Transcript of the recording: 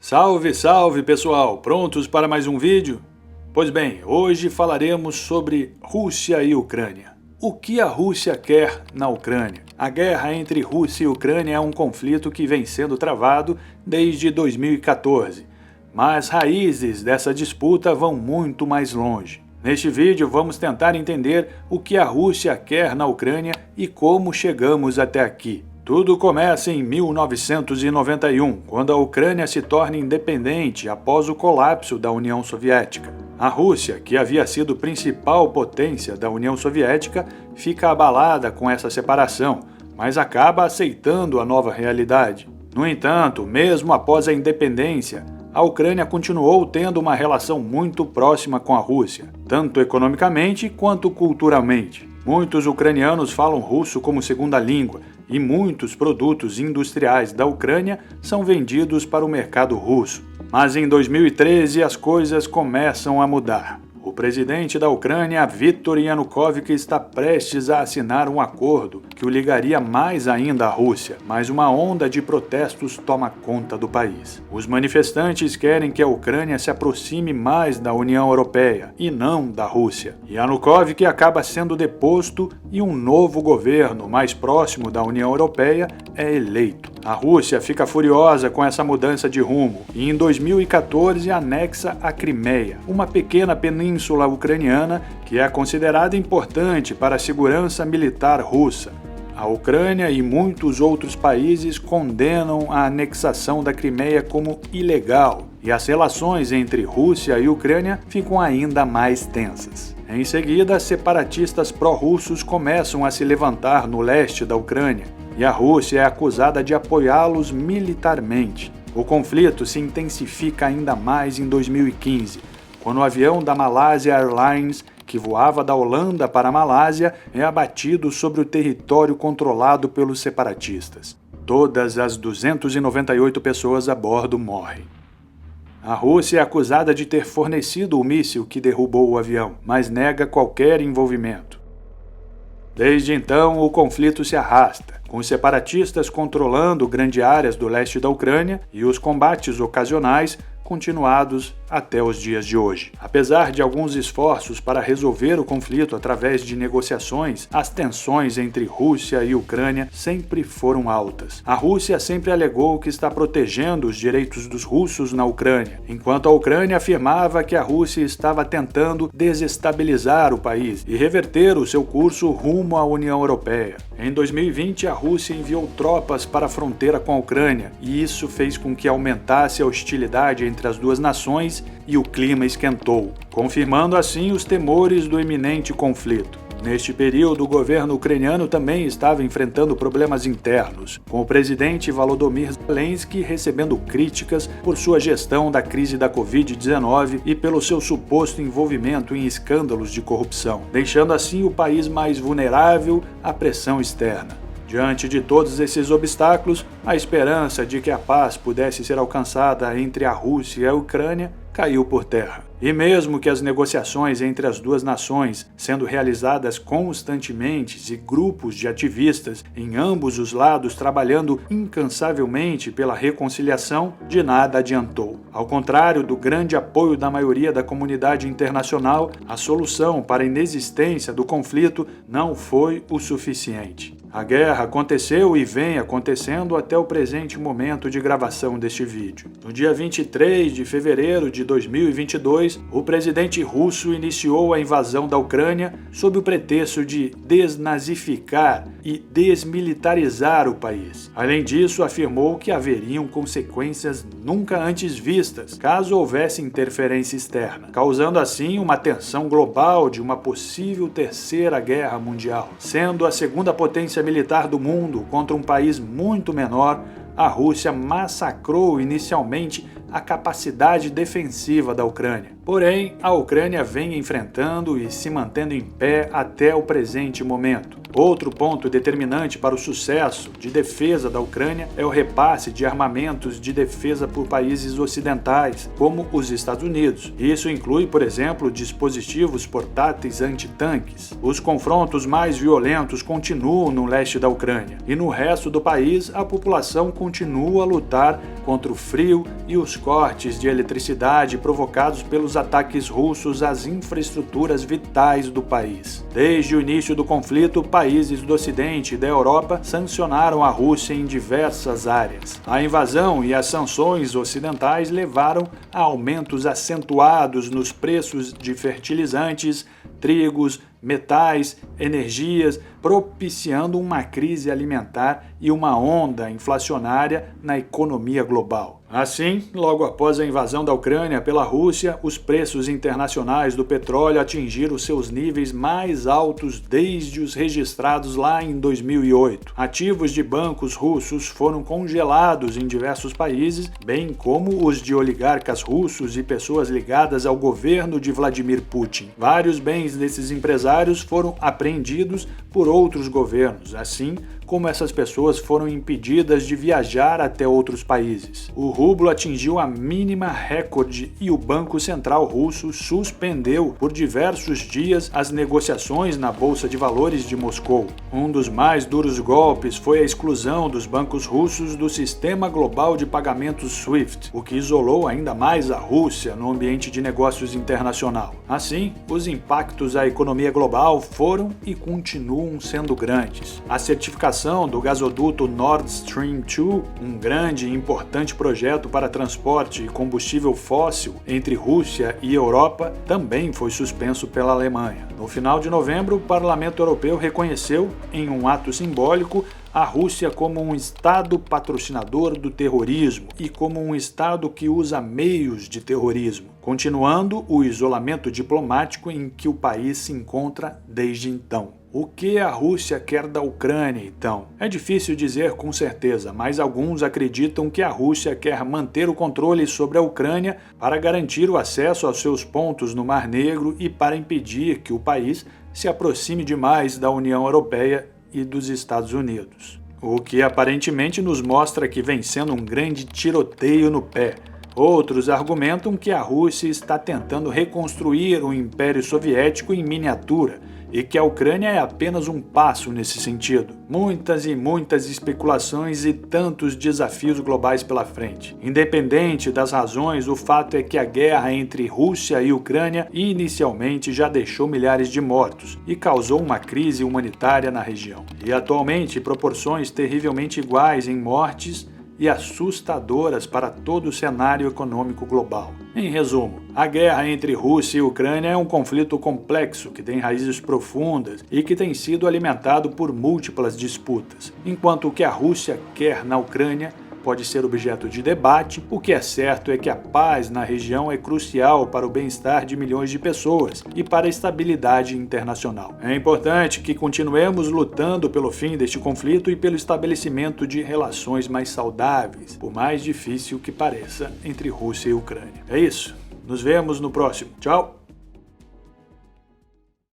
Salve, salve pessoal! Prontos para mais um vídeo? Pois bem, hoje falaremos sobre Rússia e Ucrânia. O que a Rússia quer na Ucrânia? A guerra entre Rússia e Ucrânia é um conflito que vem sendo travado desde 2014, mas raízes dessa disputa vão muito mais longe. Neste vídeo vamos tentar entender o que a Rússia quer na Ucrânia e como chegamos até aqui. Tudo começa em 1991, quando a Ucrânia se torna independente após o colapso da União Soviética. A Rússia, que havia sido principal potência da União Soviética, fica abalada com essa separação, mas acaba aceitando a nova realidade. No entanto, mesmo após a independência, a Ucrânia continuou tendo uma relação muito próxima com a Rússia, tanto economicamente quanto culturalmente. Muitos ucranianos falam russo como segunda língua e muitos produtos industriais da Ucrânia são vendidos para o mercado russo. Mas em 2013 as coisas começam a mudar. O presidente da Ucrânia, Viktor Yanukovych, está prestes a assinar um acordo que o ligaria mais ainda à Rússia, mas uma onda de protestos toma conta do país. Os manifestantes querem que a Ucrânia se aproxime mais da União Europeia e não da Rússia. Yanukovych acaba sendo deposto e um novo governo mais próximo da União Europeia é eleito. A Rússia fica furiosa com essa mudança de rumo e em 2014 anexa a Crimeia, uma pequena península ucraniana que é considerada importante para a segurança militar russa. A Ucrânia e muitos outros países condenam a anexação da Crimeia como ilegal e as relações entre Rússia e Ucrânia ficam ainda mais tensas. Em seguida, separatistas pró-russos começam a se levantar no leste da Ucrânia e a Rússia é acusada de apoiá-los militarmente. O conflito se intensifica ainda mais em 2015, quando o avião da Malaysia Airlines, que voava da Holanda para a Malásia, é abatido sobre o território controlado pelos separatistas. Todas as 298 pessoas a bordo morrem. A Rússia é acusada de ter fornecido o míssil que derrubou o avião, mas nega qualquer envolvimento. Desde então, o conflito se arrasta, com os separatistas controlando grandes áreas do leste da Ucrânia e os combates ocasionais continuados até os dias de hoje. Apesar de alguns esforços para resolver o conflito através de negociações, as tensões entre Rússia e Ucrânia sempre foram altas. A Rússia sempre alegou que está protegendo os direitos dos russos na Ucrânia, enquanto a Ucrânia afirmava que a Rússia estava tentando desestabilizar o país e reverter o seu curso rumo à União Europeia. Em 2020, a Rússia enviou tropas para a fronteira com a Ucrânia, e isso fez com que aumentasse a hostilidade entre as duas nações e o clima esquentou, confirmando assim os temores do iminente conflito. Neste período, o governo ucraniano também estava enfrentando problemas internos, com o presidente Volodymyr Zelensky recebendo críticas por sua gestão da crise da Covid-19 e pelo seu suposto envolvimento em escândalos de corrupção, deixando assim o país mais vulnerável à pressão externa. Diante de todos esses obstáculos, a esperança de que a paz pudesse ser alcançada entre a Rússia e a Ucrânia caiu por terra. E mesmo que as negociações entre as duas nações, sendo realizadas constantemente e grupos de ativistas em ambos os lados trabalhando incansavelmente pela reconciliação, de nada adiantou. Ao contrário do grande apoio da maioria da comunidade internacional, a solução para a inexistência do conflito não foi o suficiente. A guerra aconteceu e vem acontecendo até o presente momento de gravação deste vídeo. No dia 23 de fevereiro de 2022, o presidente russo iniciou a invasão da Ucrânia sob o pretexto de desnazificar e desmilitarizar o país. Além disso, afirmou que haveriam consequências nunca antes vistas caso houvesse interferência externa, causando assim uma tensão global de uma possível terceira guerra mundial. Sendo a segunda potência militar do mundo contra um país muito menor, a Rússia massacrou inicialmente a capacidade defensiva da Ucrânia. Porém, a Ucrânia vem enfrentando e se mantendo em pé até o presente momento. Outro ponto determinante para o sucesso de defesa da Ucrânia é o repasse de armamentos de defesa por países ocidentais, como os Estados Unidos. Isso inclui, por exemplo, dispositivos portáteis antitanques. Os confrontos mais violentos continuam no leste da Ucrânia, e no resto do país a população continua a lutar contra o frio e os cortes de eletricidade provocados pelos ataques russos às infraestruturas vitais do país. Desde o início do conflito, países do Ocidente e da Europa sancionaram a Rússia em diversas áreas. A invasão e as sanções ocidentais levaram a aumentos acentuados nos preços de fertilizantes, trigos, metais, energias, propiciando uma crise alimentar e uma onda inflacionária na economia global. Assim, logo após a invasão da Ucrânia pela Rússia, os preços internacionais do petróleo atingiram seus níveis mais altos desde os registrados lá em 2008. Ativos de bancos russos foram congelados em diversos países, bem como os de oligarcas russos e pessoas ligadas ao governo de Vladimir Putin. Vários bens desses empresários foram apreendidos por outros governos, assim como essas pessoas foram impedidas de viajar até outros países. O rublo atingiu a mínima recorde e o Banco Central russo suspendeu por diversos dias as negociações na Bolsa de Valores de Moscou. Um dos mais duros golpes foi a exclusão dos bancos russos do sistema global de pagamentos SWIFT, o que isolou ainda mais a Rússia no ambiente de negócios internacional. Assim, os impactos à economia global foram e continuam sendo grandes. A certificação do gasoduto Nord Stream 2, um grande e importante projeto para transporte e combustível fóssil entre Rússia e Europa, também foi suspenso pela Alemanha. No final de novembro, o Parlamento Europeu reconheceu, em um ato simbólico, a Rússia como um Estado patrocinador do terrorismo e como um Estado que usa meios de terrorismo, continuando o isolamento diplomático em que o país se encontra desde então. O que a Rússia quer da Ucrânia, então? É difícil dizer com certeza, mas alguns acreditam que a Rússia quer manter o controle sobre a Ucrânia para garantir o acesso aos seus pontos no Mar Negro e para impedir que o país se aproxime demais da União Europeia e dos Estados Unidos. O que aparentemente nos mostra que vem sendo um grande tiroteio no pé. Outros argumentam que a Rússia está tentando reconstruir o Império Soviético em miniatura e que a Ucrânia é apenas um passo nesse sentido. Muitas e muitas especulações e tantos desafios globais pela frente. Independente das razões, o fato é que a guerra entre Rússia e Ucrânia inicialmente já deixou milhares de mortos e causou uma crise humanitária na região. E atualmente proporções terrivelmente iguais em mortes e assustadoras para todo o cenário econômico global. Em resumo, a guerra entre Rússia e Ucrânia é um conflito complexo que tem raízes profundas e que tem sido alimentado por múltiplas disputas. Enquanto o que a Rússia quer na Ucrânia pode ser objeto de debate, o que é certo é que a paz na região é crucial para o bem-estar de milhões de pessoas e para a estabilidade internacional. É importante que continuemos lutando pelo fim deste conflito e pelo estabelecimento de relações mais saudáveis, por mais difícil que pareça, entre Rússia e Ucrânia. É isso. Nos vemos no próximo. Tchau!